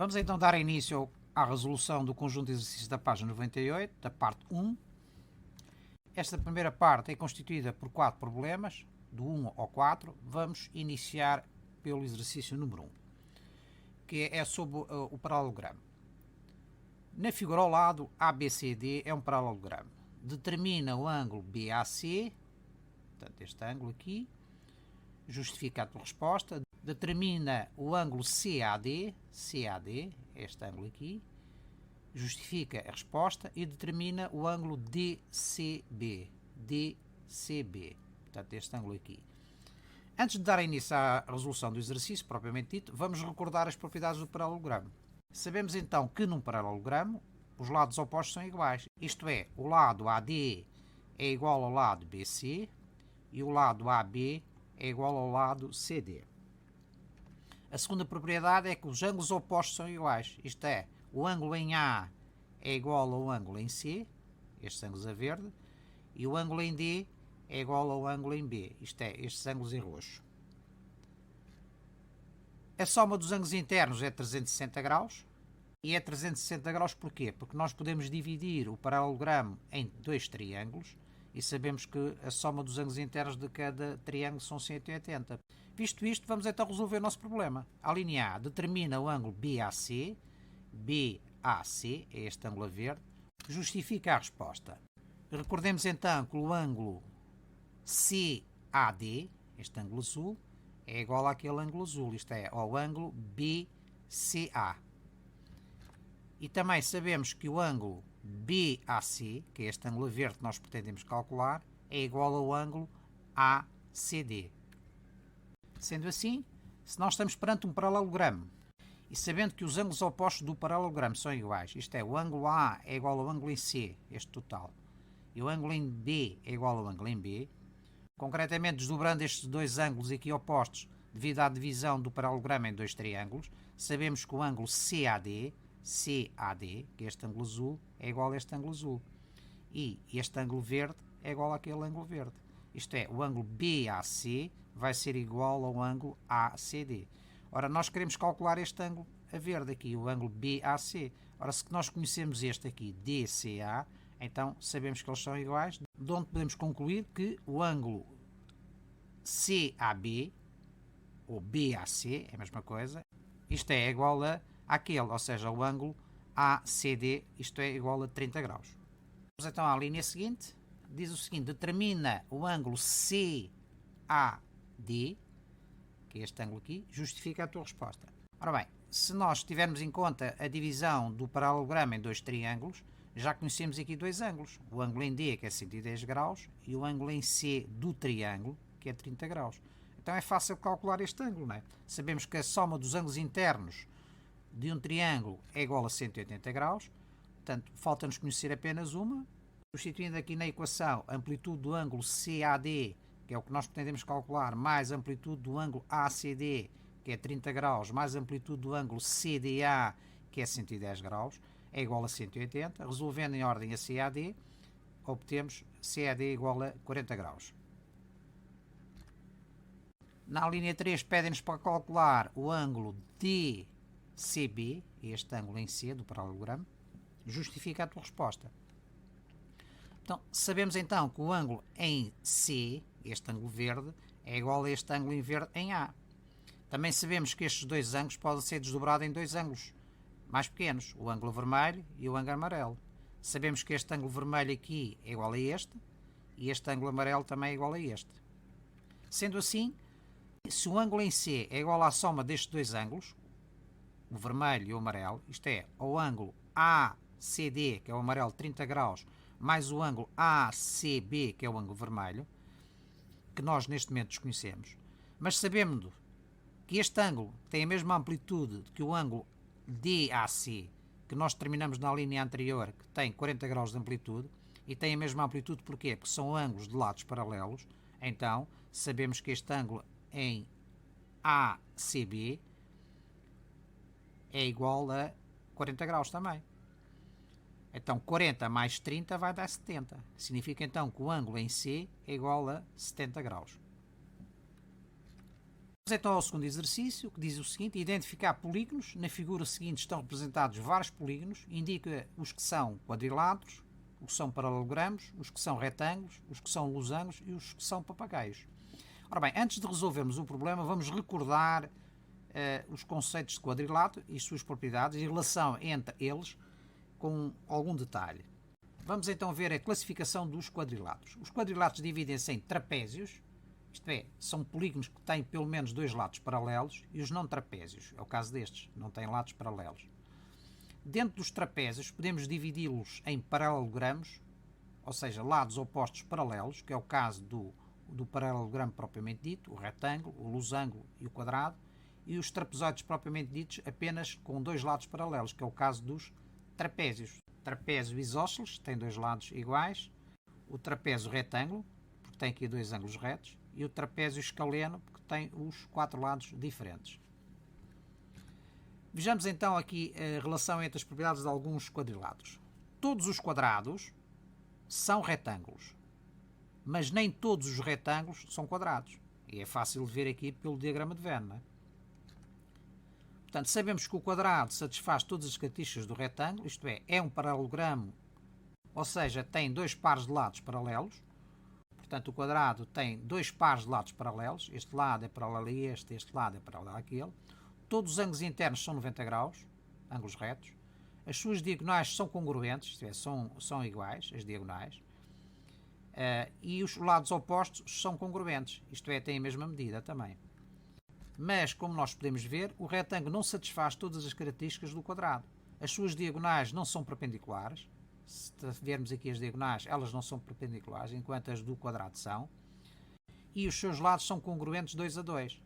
Vamos então dar início à resolução do conjunto de exercícios da página 98, da parte 1. Esta primeira parte é constituída por 4 problemas, do 1 ao 4. Vamos iniciar pelo exercício número 1, que é sobre o paralelogramo. Na figura ao lado, ABCD é um paralelogramo. Determina o ângulo BAC, portanto este ângulo aqui, justifica a tua resposta. Determina o ângulo CAD, este ângulo aqui, justifica a resposta e determina o ângulo DCB, portanto este ângulo aqui. Antes de dar início à resolução do exercício, propriamente dito, vamos recordar as propriedades do paralelogramo. Sabemos então que num paralelogramo os lados opostos são iguais, isto é, o lado AD é igual ao lado BC e o lado AB é igual ao lado CD. A segunda propriedade é que os ângulos opostos são iguais, isto é, o ângulo em A é igual ao ângulo em C, estes ângulos a verde, e o ângulo em D é igual ao ângulo em B, isto é, estes ângulos em roxo. A soma dos ângulos internos é 360 graus, e é 360 graus porquê? Porque nós podemos dividir o paralelogramo em dois triângulos, e sabemos que a soma dos ângulos internos de cada triângulo são 180. Visto isto, vamos então resolver o nosso problema. A linha A determina o ângulo BAC, é este ângulo a verde, justifica a resposta. Recordemos então que o ângulo CAD, este ângulo azul, é igual àquele ângulo azul, isto é, ao ângulo BCA. E também sabemos que o ângulo BAC, que é este ângulo verde que nós pretendemos calcular, é igual ao ângulo ACD. Sendo assim, se nós estamos perante um paralelogramo e sabendo que os ângulos opostos do paralelogramo são iguais, isto é, o ângulo A é igual ao ângulo em C, este total, e o ângulo em B é igual ao ângulo em B, concretamente desdobrando estes dois ângulos aqui opostos devido à divisão do paralelogramo em dois triângulos, sabemos que o ângulo CAD, que é este ângulo azul, é igual a este ângulo azul. E este ângulo verde é igual àquele ângulo verde. Isto é, o ângulo BAC vai ser igual ao ângulo ACD. Ora, nós queremos calcular este ângulo a verde aqui, o ângulo BAC. Ora, se nós conhecemos este aqui, DCA, então sabemos que eles são iguais, de onde podemos concluir que o ângulo CAB, ou BAC, é a mesma coisa, isto é igual àquele, ou seja, o ângulo ACD, isto é igual a 30 graus. Vamos então à linha seguinte, diz o seguinte, determina o ângulo CAD, que é este ângulo aqui, justifica a tua resposta. Ora bem, se nós tivermos em conta a divisão do paralelogramo em dois triângulos, já conhecemos aqui dois ângulos, o ângulo em D, que é 110 graus, e o ângulo em C do triângulo, que é 30 graus. Então é fácil calcular este ângulo, não é? Sabemos que a soma dos ângulos internos de um triângulo é igual a 180 graus, portanto, falta-nos conhecer apenas uma. Substituindo aqui na equação a amplitude do ângulo CAD, que é o que nós pretendemos calcular, mais a amplitude do ângulo ACD, que é 30 graus, mais a amplitude do ângulo CDA, que é 110 graus, é igual a 180. Resolvendo em ordem a CAD, obtemos CAD igual a 40 graus. Na linha 3 pedem-nos para calcular o ângulo DCB, este ângulo em C do paralelogramo, justifica a tua resposta. Então, sabemos então que o ângulo em C, este ângulo verde, é igual a este ângulo em verde em A. Também sabemos que estes dois ângulos podem ser desdobrados em dois ângulos mais pequenos, o ângulo vermelho e o ângulo amarelo. Sabemos que este ângulo vermelho aqui é igual a este e este ângulo amarelo também é igual a este. Sendo assim, se o ângulo em C é igual à soma destes dois ângulos, o vermelho e o amarelo, isto é, ao ângulo ACD, que é o amarelo 30 graus, mais o ângulo ACB, que é o ângulo vermelho, que nós neste momento desconhecemos, mas sabendo que este ângulo tem a mesma amplitude que o ângulo DAC, que nós determinamos na linha anterior, que tem 40 graus de amplitude, e tem a mesma amplitude porquê? Porque são ângulos de lados paralelos, então sabemos que este ângulo em ACB é igual a 40 graus também. Então 40 mais 30 vai dar 70. Significa então que o ângulo em C é igual a 70 graus. Vamos então ao segundo exercício, que diz o seguinte: identificar polígonos. Na figura seguinte estão representados vários polígonos, indica os que são quadriláteros, os que são paralelogramos, os que são retângulos, os que são losangos e os que são papagaios. Ora bem, antes de resolvermos o problema, vamos recordar os conceitos de quadrilátero e suas propriedades e relação entre eles com algum detalhe. Vamos então ver a classificação dos quadriláteros. Os quadriláteros dividem-se em trapézios, isto é, são polígonos que têm pelo menos dois lados paralelos, e os não trapézios, é o caso destes, não têm lados paralelos. Dentro dos trapézios podemos dividi-los em paralelogramos, ou seja, lados opostos paralelos, que é o caso do paralelogramo propriamente dito, o retângulo, o losango e o quadrado, e os trapezoides propriamente ditos apenas com dois lados paralelos, que é o caso dos trapézios. Trapézio isósceles tem dois lados iguais, o trapézio retângulo, porque tem aqui dois ângulos retos, e o trapézio escaleno, porque tem os quatro lados diferentes. Vejamos então aqui a relação entre as propriedades de alguns quadriláteros. Todos os quadrados são retângulos, mas nem todos os retângulos são quadrados. E é fácil de ver aqui pelo diagrama de Venn, não é? Portanto, sabemos que o quadrado satisfaz todas as características do retângulo, isto é um paralelogramo, ou seja, tem dois pares de lados paralelos. Portanto, o quadrado tem dois pares de lados paralelos, este lado é paralelo a este lado é paralelo àquele. Todos os ângulos internos são 90 graus, ângulos retos. As suas diagonais são congruentes, isto é, são iguais, as diagonais. E os lados opostos são congruentes, isto é, têm a mesma medida também. Mas, como nós podemos ver, o retângulo não satisfaz todas as características do quadrado. As suas diagonais não são perpendiculares. Se vermos aqui as diagonais, elas não são perpendiculares, enquanto as do quadrado são. E os seus lados são congruentes 2 a 2.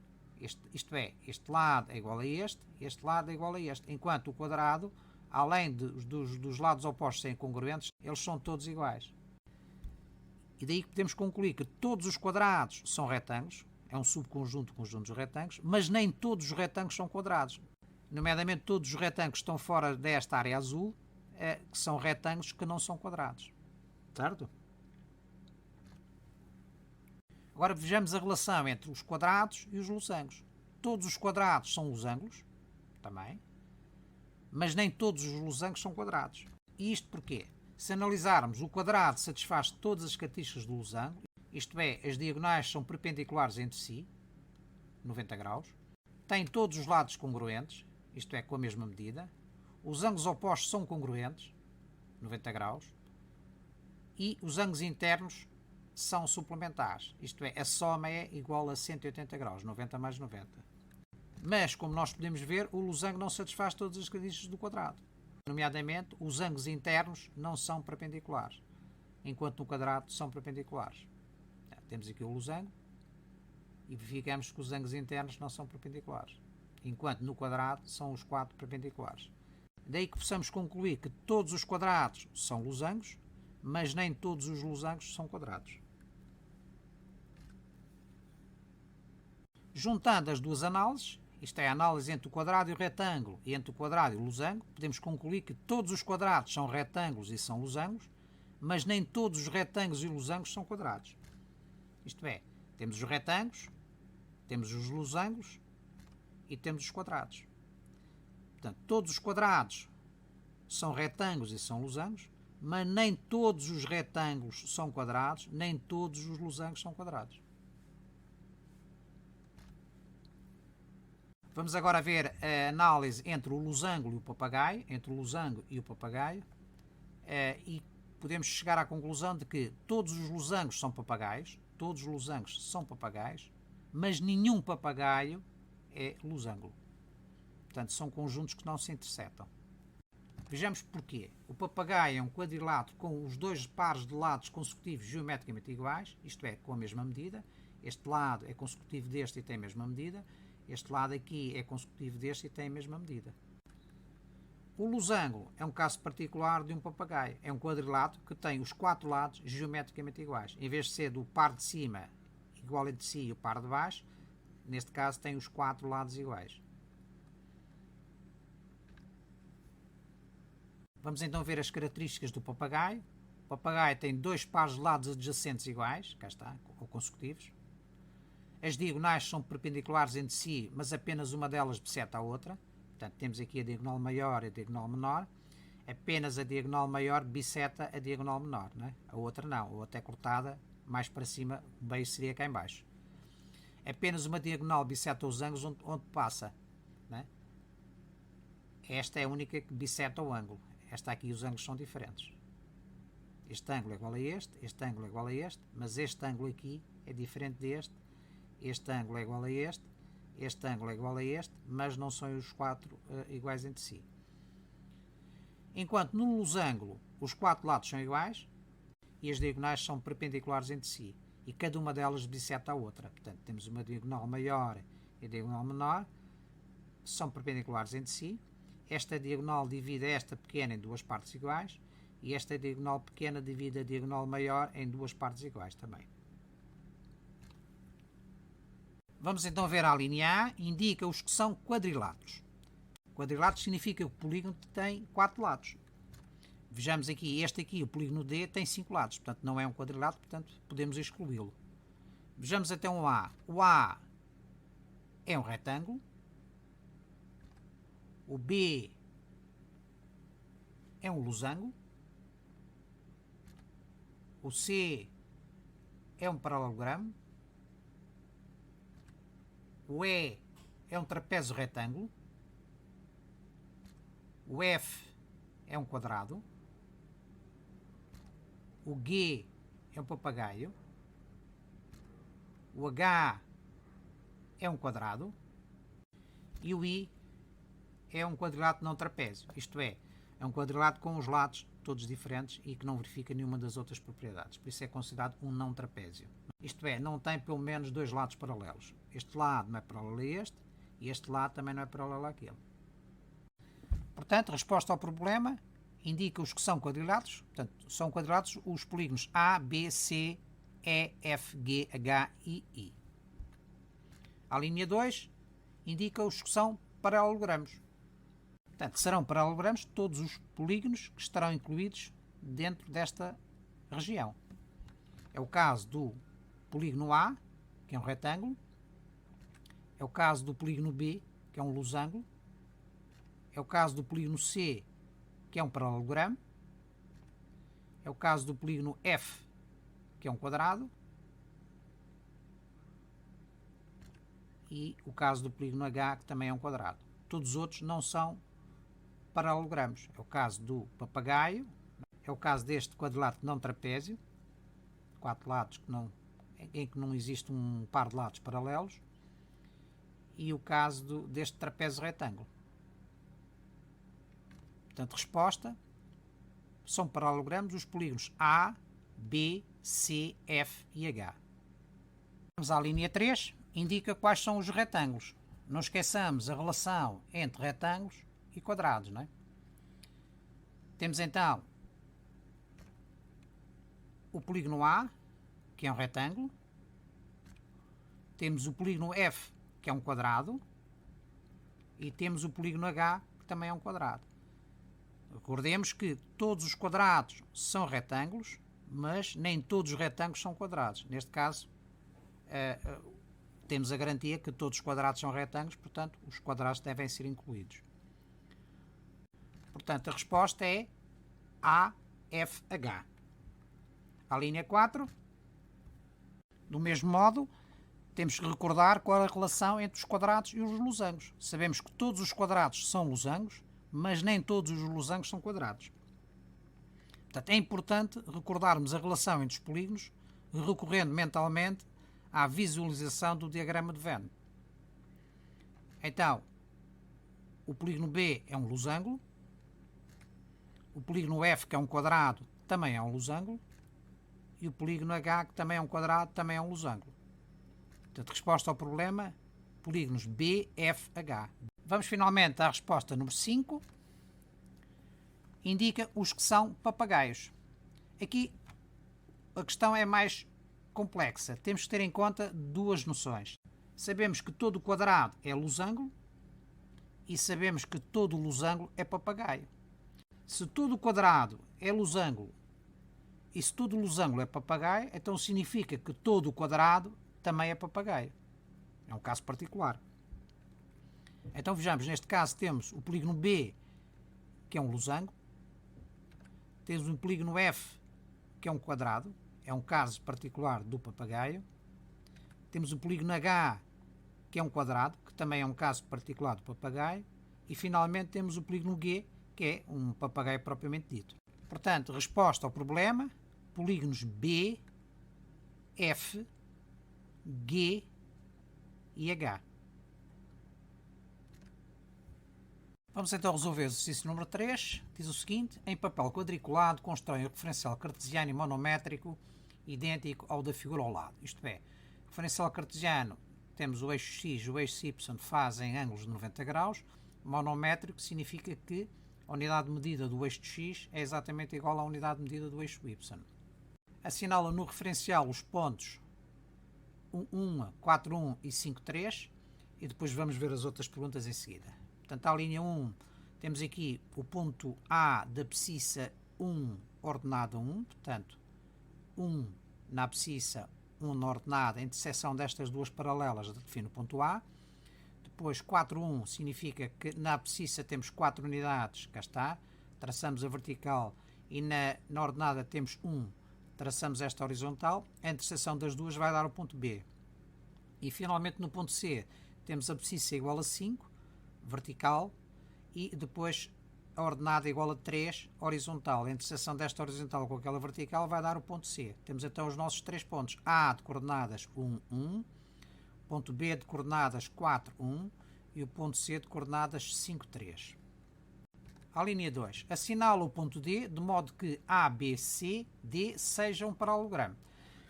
Isto é, este lado é igual a este lado é igual a este. Enquanto o quadrado, além dos lados opostos serem congruentes, eles são todos iguais. E daí que podemos concluir que todos os quadrados são retângulos, é um subconjunto do conjunto dos retângulos, mas nem todos os retângulos são quadrados. Nomeadamente, todos os retângulos que estão fora desta área azul, que são retângulos que não são quadrados. Certo? Agora vejamos a relação entre os quadrados e os losangos. Todos os quadrados são losangos, também, mas nem todos os losangos são quadrados. E isto porquê? Se analisarmos, o quadrado satisfaz todas as características do losango, isto é, as diagonais são perpendiculares entre si, 90 graus, tem todos os lados congruentes, isto é, com a mesma medida, os ângulos opostos são congruentes, 90 graus, e os ângulos internos são suplementares, isto é, a soma é igual a 180 graus, 90 mais 90. Mas, como nós podemos ver, o losango não satisfaz todas as características do quadrado. Nomeadamente, os ângulos internos não são perpendiculares, enquanto no quadrado são perpendiculares. Temos aqui o losango e verificamos que os ângulos internos não são perpendiculares, enquanto no quadrado são os quatro perpendiculares. Daí que possamos concluir que todos os quadrados são losangos, mas nem todos os losangos são quadrados. Juntando as duas análises, isto é, a análise entre o quadrado e o retângulo e entre o quadrado e o losango, podemos concluir que todos os quadrados são retângulos e são losangos, mas nem todos os retângulos e losangos são quadrados. Isto é, temos os retângulos, temos os losangos e temos os quadrados. Portanto, todos os quadrados são retângulos e são losangos, mas nem todos os retângulos são quadrados, nem todos os losangos são quadrados. Vamos agora ver a análise entre o losango e o papagaio, e podemos chegar à conclusão de que todos os losangos são papagaios, mas nenhum papagaio é losango. Portanto, são conjuntos que não se interceptam. Vejamos porquê. O papagaio é um quadrilátero com os dois pares de lados consecutivos geometricamente iguais, isto é, com a mesma medida. Este lado é consecutivo deste e tem a mesma medida. Este lado aqui é consecutivo deste e tem a mesma medida. O losango é um caso particular de um papagaio. É um quadrilátero que tem os quatro lados geometricamente iguais. Em vez de ser do par de cima igual entre si e o par de baixo, neste caso tem os quatro lados iguais. Vamos então ver as características do papagaio. O papagaio tem dois pares de lados adjacentes iguais, cá está, ou consecutivos. as diagonais são perpendiculares entre si, mas apenas uma delas bisseta a outra. Portanto, temos aqui a diagonal maior e a diagonal menor. Apenas a diagonal maior bisseta a diagonal menor, não é? A outra não, a outra é cortada mais para cima, o meio seria cá em baixo. Apenas uma diagonal bisseta os ângulos onde passa, não é? Esta é a única que bisseta o ângulo. Esta aqui os ângulos são diferentes. Este ângulo é igual a este ângulo é igual a este, mas este ângulo aqui é diferente deste. Este ângulo é igual a este ângulo é igual a este, mas não são os quatro iguais entre si. Enquanto no losango os quatro lados são iguais e as diagonais são perpendiculares entre si e cada uma delas bisseta a outra. Portanto, temos uma diagonal maior e a diagonal menor, são perpendiculares entre si. Esta diagonal divide esta pequena em duas partes iguais e esta diagonal pequena divide a diagonal maior em duas partes iguais também. Vamos então ver a linha A, indica os que são quadriláteros. Quadrilátero significa que o polígono tem 4 lados. Vejamos aqui, este aqui, o polígono D, tem 5 lados, portanto não é um quadrilátero, portanto podemos excluí-lo. Vejamos então o A. O A é um retângulo. O B é um losango. O C é um paralelogramo. O E é um trapézio retângulo. O F é um quadrado. O G é um papagaio. O H é um quadrado. E o I é um quadrilátero não trapézio. Isto é um quadrilátero com os lados todos diferentes e que não verifica nenhuma das outras propriedades. Por isso é considerado um não trapézio. Isto é, não tem pelo menos dois lados paralelos. Este lado não é paralelo a este e este lado também não é paralelo àquele. Portanto, resposta ao problema indica os que são quadriláteros. Portanto, são quadriláteros os polígonos A, B, C, E, F, G, H e I. A linha 2 indica os que são paralelogramos. Portanto, serão paralelogramos todos os polígonos que estarão incluídos dentro desta região. É o caso do polígono A, que é um retângulo. É o caso do polígono B, que é um losango. É o caso do polígono C, que é um paralelogramo. É o caso do polígono F, que é um quadrado. E o caso do polígono H, que também é um quadrado. Todos os outros não são paralelogramos. É o caso do papagaio. É o caso deste quadrilátero não trapézio. 4 lados em que não existe um par de lados paralelos. E o caso deste trapézio retângulo. Portanto, resposta, são paralelogramos os polígonos A, B, C, F e H. Vamos à linha 3, indica quais são os retângulos. Não esqueçamos a relação entre retângulos e quadrados, não é? Temos então o polígono A, que é um retângulo. Temos o polígono F, que é um quadrado. E temos o polígono H, que também é um quadrado. Recordemos que todos os quadrados são retângulos, mas nem todos os retângulos são quadrados. Neste caso, temos a garantia que todos os quadrados são retângulos, portanto, os quadrados devem ser incluídos. Portanto, a resposta é AFH. A linha 4, do mesmo modo, temos que recordar qual é a relação entre os quadrados e os losangos. Sabemos que todos os quadrados são losangos, mas nem todos os losangos são quadrados. Portanto, é importante recordarmos a relação entre os polígonos, recorrendo mentalmente à visualização do diagrama de Venn. Então, o polígono B é um losango, o polígono F, que é um quadrado, também é um losango, e o polígono H, que também é um quadrado, também é um losango. Portanto, resposta ao problema, polígonos B, F, H. Vamos finalmente à resposta número 5. Indica os que são papagaios. Aqui a questão é mais complexa. Temos que ter em conta duas noções. Sabemos que todo o quadrado é losango e sabemos que todo o losango é papagaio. Se todo o quadrado é losango e se todo o losango é papagaio, então significa que todo o quadrado também é papagaio. É um caso particular. Então vejamos, neste caso temos o polígono B, que é um losango. Temos um polígono F, que é um quadrado. É um caso particular do papagaio. Temos o polígono H, que é um quadrado, que também é um caso particular do papagaio. E finalmente temos o polígono G, que é um papagaio propriamente dito. Portanto, resposta ao problema: polígonos B, F, G e H. Vamos então resolver o exercício número 3. Diz o seguinte: em papel quadriculado, constrói um referencial cartesiano e monométrico idêntico ao da figura ao lado. Isto é, referencial cartesiano, temos o eixo X e o eixo Y fazem ângulos de 90 graus. Monométrico significa que a unidade de medida do eixo X é exatamente igual à unidade de medida do eixo Y. Assinala no referencial os pontos 1, 4, 1 e 5, 3 e depois vamos ver as outras perguntas em seguida. Portanto, à linha 1 temos aqui o ponto A da abscissa 1 ordenada 1, portanto 1 na abscissa, 1 na ordenada, a interseção destas duas paralelas define o ponto A. Depois 4, 1 significa que na abscissa temos 4 unidades, cá está, traçamos a vertical e na ordenada temos 1, traçamos esta horizontal, a interseção das duas vai dar o ponto B. E finalmente no ponto C temos a abscissa igual a 5, vertical, e depois a ordenada igual a 3, horizontal. A interseção desta horizontal com aquela vertical vai dar o ponto C. Temos então os nossos 3 pontos: A de coordenadas 1, 1, ponto B de coordenadas 4, 1 e o ponto C de coordenadas 5, 3. À linha 2, assinala o ponto D de modo que A, B, C, D sejam um paralelogramo.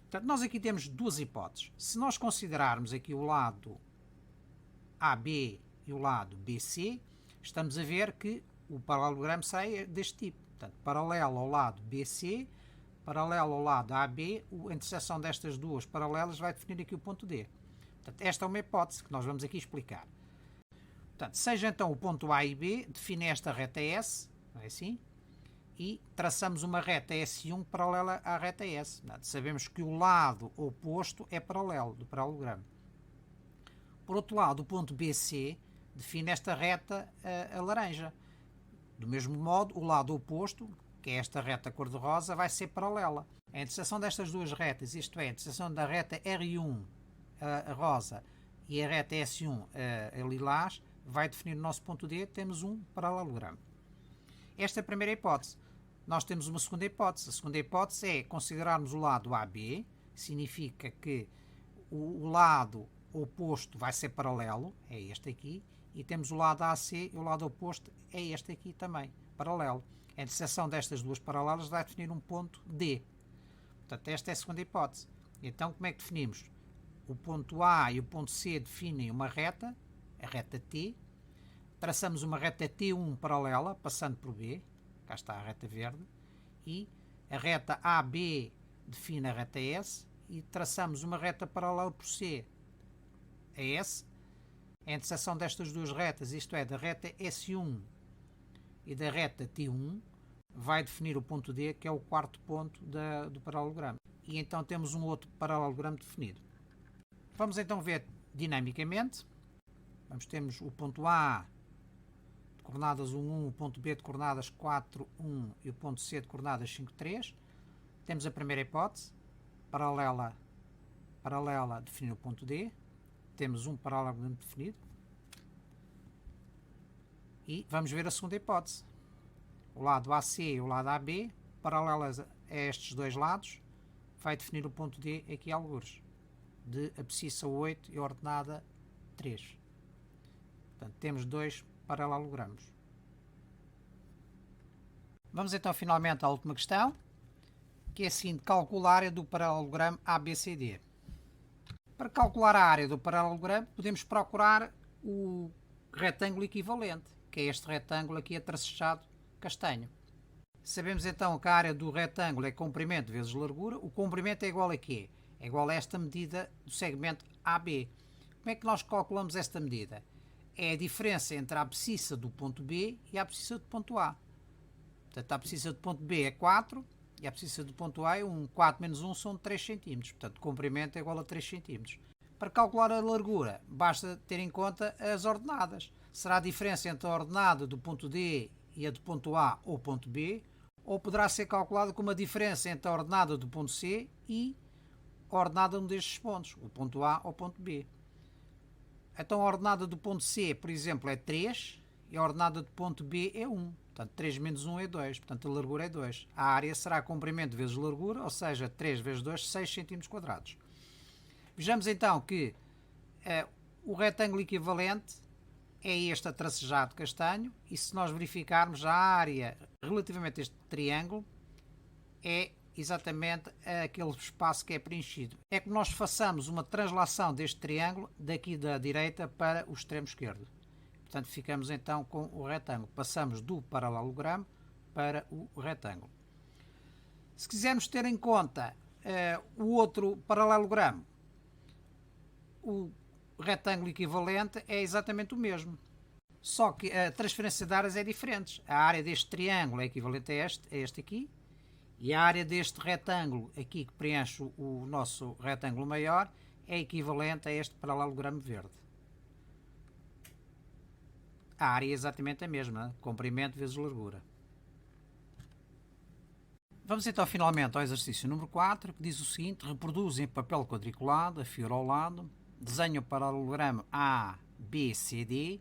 Portanto, nós aqui temos duas hipóteses. Se nós considerarmos aqui o lado AB e o lado BC, estamos a ver que o paralelogramo sai deste tipo. Portanto, paralelo ao lado BC, paralelo ao lado AB, a interseção destas duas paralelas vai definir aqui o ponto D. Portanto, esta é uma hipótese que nós vamos aqui explicar. Portanto, seja então o ponto A e B, define esta reta S, não é assim? E traçamos uma reta S1 paralela à reta S. Portanto, sabemos que o lado oposto é paralelo do paralelogramo. Por outro lado, o ponto BC define esta reta a laranja. Do mesmo modo, o lado oposto, que é esta reta cor-de-rosa, vai ser paralela. A interseção destas duas retas, isto é, a interseção da reta R1, a rosa, e a reta S1, a lilás, vai definir o nosso ponto D. Temos um paralelogramo. Esta é a primeira hipótese. Nós temos uma segunda hipótese. A segunda hipótese é considerarmos o lado AB, significa que o lado oposto vai ser paralelo, é este aqui, e temos o lado AC e o lado oposto é este aqui também, paralelo. A interseção destas duas paralelas vai definir um ponto D. Portanto, esta é a segunda hipótese. Então, como é que definimos? O ponto A e o ponto C definem uma reta, a reta T. Traçamos uma reta T1 paralela, passando por B, cá está a reta verde, e a reta AB define a reta S, e traçamos uma reta paralela por C, a S. A interseção destas duas retas, isto é, da reta S1 e da reta T1, vai definir o ponto D, que é o quarto ponto do paralelogramo. E então temos um outro paralelogramo definido. Vamos então ver dinamicamente. Temos o ponto A de coordenadas 1, 1, o ponto B de coordenadas 4, 1 e o ponto C de coordenadas 5, 3. Temos a primeira hipótese, paralela define o ponto D. Temos um paralelogramo definido. E vamos ver a segunda hipótese. O lado AC e o lado AB, paralelas a estes dois lados, vai definir o ponto D aqui a algures, de abscissa 8 e ordenada 3. Portanto, temos dois paralelogramos. Vamos então finalmente à última questão, que é a seguinte: calcular a área do paralelogramo ABCD. Para calcular a área do paralelogramo, podemos procurar o retângulo equivalente, que é este retângulo aqui atracejado castanho. Sabemos então que a área do retângulo é comprimento vezes largura. O comprimento é igual a quê? É igual a esta medida do segmento AB. Como é que nós calculamos esta medida? É a diferença entre a abscissa do ponto B e a abscissa do ponto A. Portanto, a abscissa do ponto B é 4 e a abscissa do ponto A é 1. 4 menos 1 são 3 cm. Portanto, o comprimento é igual a 3 cm. Para calcular a largura, basta ter em conta as ordenadas. Será a diferença entre a ordenada do ponto D e a do ponto A ou ponto B, ou poderá ser calculada como a diferença entre a ordenada do ponto C e a ordenada de um destes pontos, o ponto A ou o ponto B. Então a ordenada do ponto C, por exemplo, é 3 e a ordenada do ponto B é 1. Portanto, 3 menos 1 é 2. Portanto, a largura é 2. A área será comprimento vezes largura, ou seja, 3 vezes 2, 6 cm². Vejamos então que o retângulo equivalente é este atracejado castanho, e se nós verificarmos a área relativamente a este triângulo, é exatamente aquele espaço que é preenchido. É que nós façamos uma translação deste triângulo daqui da direita para o extremo esquerdo. Portanto, ficamos então com o retângulo. Passamos do paralelogramo para o retângulo. Se quisermos ter em conta o outro paralelogramo, o retângulo equivalente é exatamente o mesmo. Só que a transferência de áreas é diferente. A área deste triângulo é equivalente a este aqui, e a área deste retângulo aqui que preenche o nosso retângulo maior é equivalente a este paralelogramo verde. A área é exatamente a mesma, comprimento vezes largura. Vamos então finalmente ao exercício número 4, que diz o seguinte: reproduz em papel quadriculado, a fio ao lado, desenha o paralelogramo ABCD,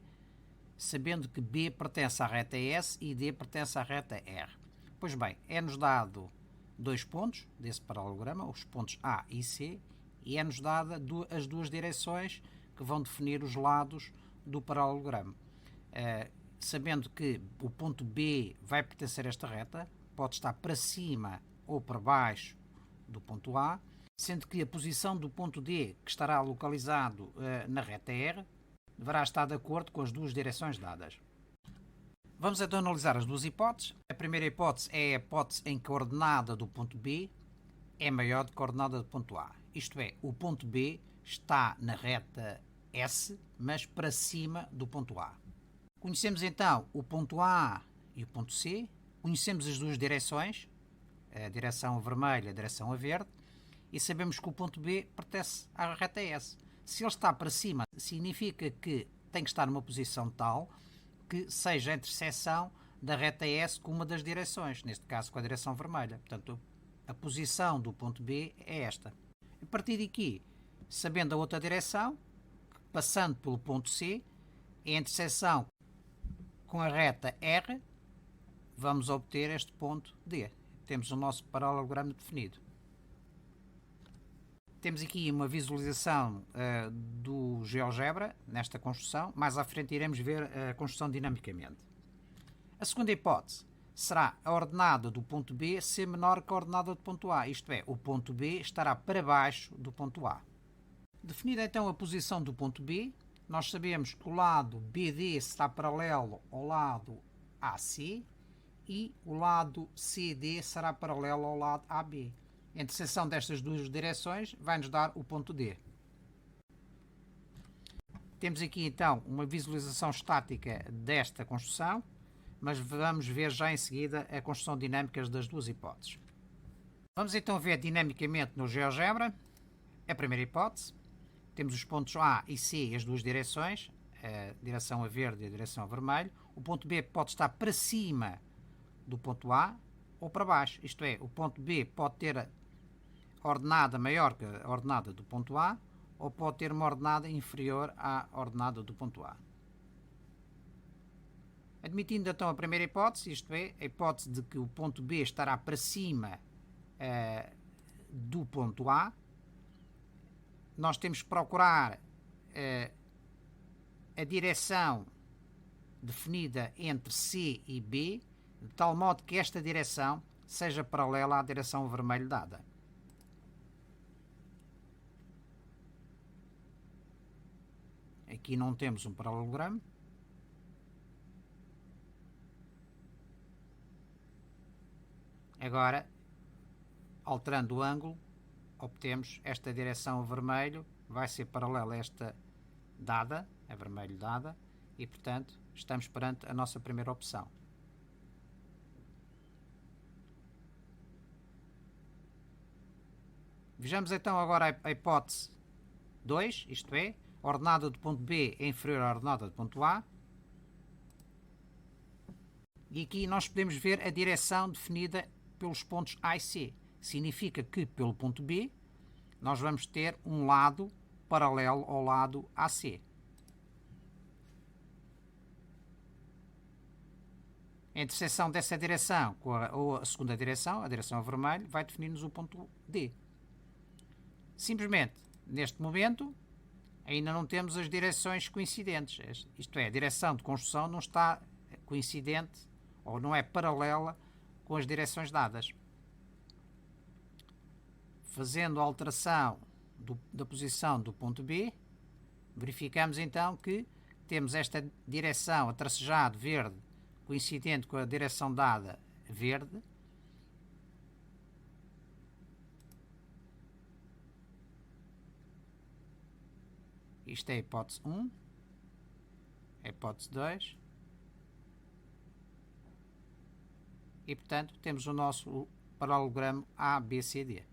sabendo que B pertence à reta S e D pertence à reta R. Pois bem, é-nos dado 2 pontos desse paralelograma, os pontos A e C, e é-nos dada as duas direções que vão definir os lados do paralelogramo. Sabendo que o ponto B vai pertencer a esta reta, pode estar para cima ou para baixo do ponto A, sendo que a posição do ponto D, que estará localizado na reta R, deverá estar de acordo com as duas direções dadas. Vamos então analisar as duas hipóteses. A primeira hipótese é a hipótese em que a ordenada do ponto B é maior do que a ordenada do ponto A. Isto é, o ponto B está na reta S, mas para cima do ponto A. Conhecemos então o ponto A e o ponto C, conhecemos as duas direções, a direção vermelha e a direção a verde, e sabemos que o ponto B pertence à reta S. Se ele está para cima, significa que tem que estar numa posição tal que seja a interseção da reta S com uma das direções, neste caso com a direção vermelha. Portanto, a posição do ponto B é esta. A partir daqui, sabendo a outra direção, passando pelo ponto C, a interseção com a reta R, vamos obter este ponto D. Temos o nosso paralelogramo definido. Temos aqui uma visualização do GeoGebra nesta construção. Mais à frente iremos ver a construção dinamicamente. A segunda hipótese será a ordenada do ponto B ser menor que a ordenada do ponto A. Isto é, o ponto B estará para baixo do ponto A. Definida então a posição do ponto B, nós sabemos que o lado BD está paralelo ao lado AC e o lado CD será paralelo ao lado AB. A interseção destas duas direções vai nos dar o ponto D. Temos aqui então uma visualização estática desta construção, mas vamos ver já em seguida a construção dinâmica das duas hipóteses. Vamos então ver dinamicamente no GeoGebra a primeira hipótese. Temos os pontos A e C e as duas direções, a direção a verde e a direção a vermelho. O ponto B pode estar para cima do ponto A ou para baixo, isto é, o ponto B pode ter a ordenada maior que a ordenada do ponto A ou pode ter uma ordenada inferior à ordenada do ponto A. Admitindo então a primeira hipótese, isto é, a hipótese de que o ponto B estará para cima do ponto A, nós temos que procurar a direção definida entre C e B, de tal modo que esta direção seja paralela à direção vermelho dada. Aqui não temos um paralelogramo. Agora, alterando o ângulo, obtemos esta direção vermelho, vai ser paralela a esta dada, a vermelho dada, e portanto estamos perante a nossa primeira opção. Vejamos então agora a hipótese 2, isto é, a ordenada do ponto B é inferior à ordenada do ponto A. E aqui nós podemos ver a direção definida pelos pontos A e C. Significa que pelo ponto B nós vamos ter um lado paralelo ao lado AC. A interseção dessa direção com a segunda direção, a direção a vermelho, vai definir-nos o ponto D. Simplesmente, neste momento, ainda não temos as direções coincidentes. Isto é, a direção de construção não está coincidente ou não é paralela com as direções dadas. Fazendo a alteração da posição do ponto B, verificamos então que temos esta direção a tracejado verde coincidente com a direção dada verde. Isto é a hipótese 1, a hipótese 2 e, portanto, temos o nosso paralelogramo ABCD.